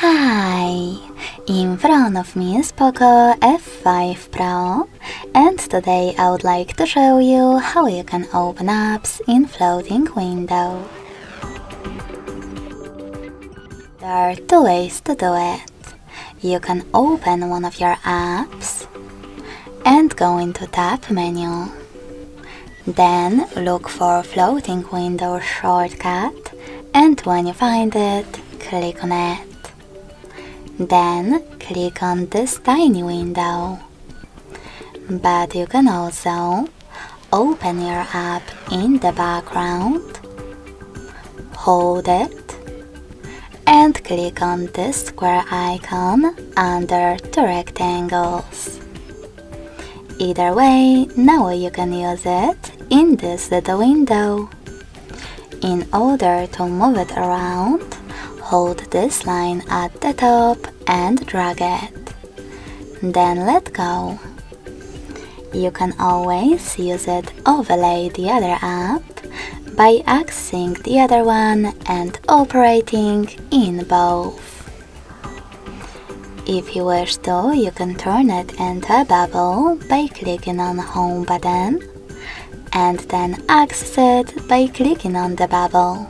Hi! In front of me is POCO F5 Pro, and today I would like to show you how you can open apps in floating window. There are two ways to do it. You can open one of your apps and go into Tab menu. Then look for floating window shortcut, and when you find it, click on it. Then click on this tiny window. But you can also open your app in the background, hold it, and click on this square icon under the rectangles. Either way, now you can use it in this little window. In order to move it around, hold this line at the top and drag it. Then let go. You can always use it overlay the other app by accessing the other one and operating in both. If you wish to, you can turn it into a bubble by clicking on the Home button, and then access it by clicking on the bubble.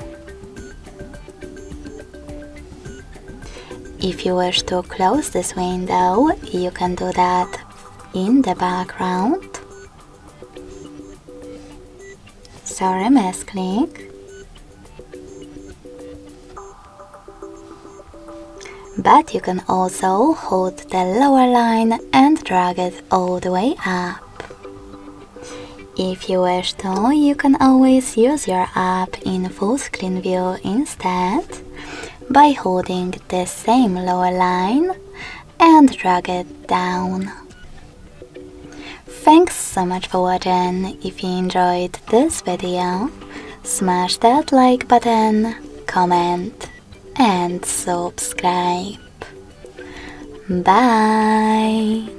If you wish to close this window, you can do that in the background. Sorry, misclick. But you can also hold the lower line and drag it all the way up. If you wish to, you can always use your app in full screen view instead by holding the same lower line and drag it down. Thanks so much for watching. If you enjoyed this video, smash that like button, comment and subscribe. Bye!